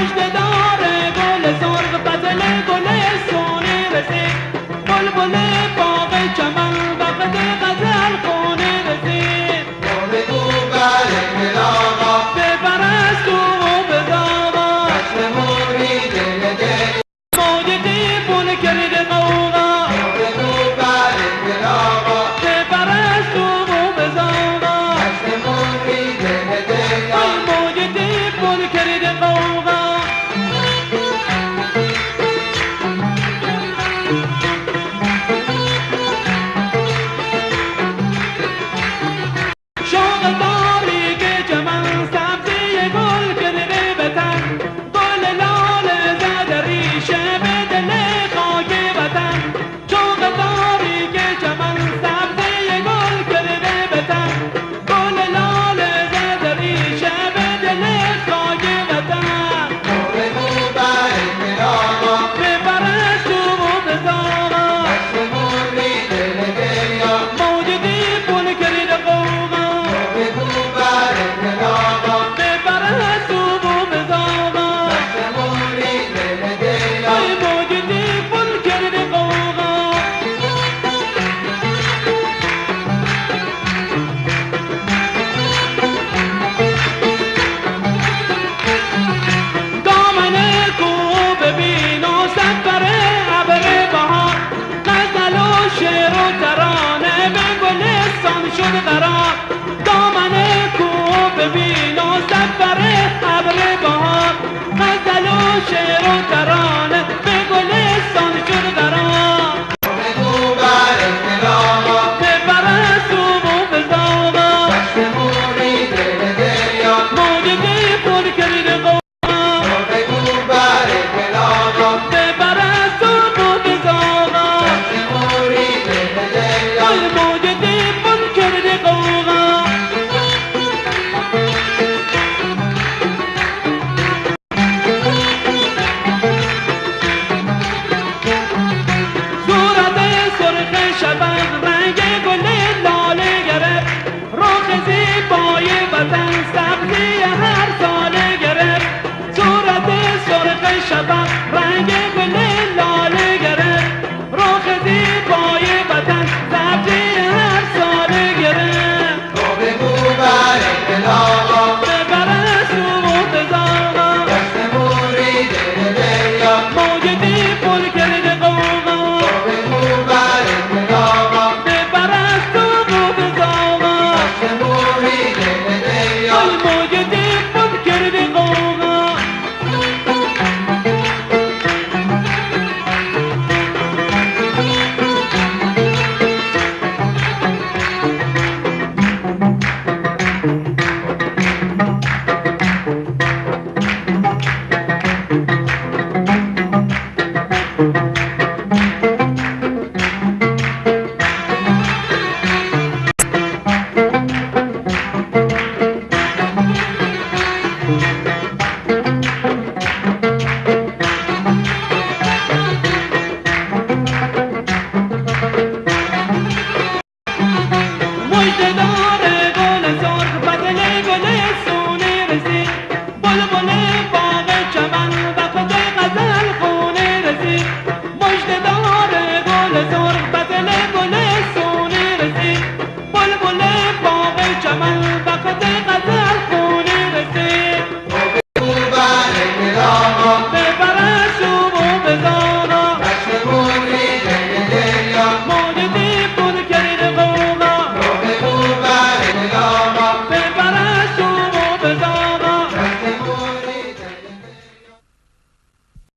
مژده دار گل سرخ فضل گل سونی رسید بلبل باغ چمن وقت غزل خونی رسید بگو برای آقا بپرست و بزاقا چشم موری دل دل موج دیپون کرد قوقا بگو برای آقا بپرست و بزاقا چشم موری دل دل ای موج دیپون کرد قوقا شوق تاریک چمن سبزی گل کرده به تن گل لاله زد ریشه به دل خاک وطن شوق تاریک چمن سبزی گل کرده به تن گل لاله زد ریشه به دل خاک وطن بگو برای آقا بپرست و بزاقا چشم موری دل دل موج دیپون کرده قوقا بگو برای آقا بپرست و بزاقا چشم موری دل دل ای موج دیپون کرده قوقا دامن کوه ببین و سفر ابر بهار غزل و شعر و ترانه به گلستان شد قرار دامن کوه ببین و سفر ابر بهار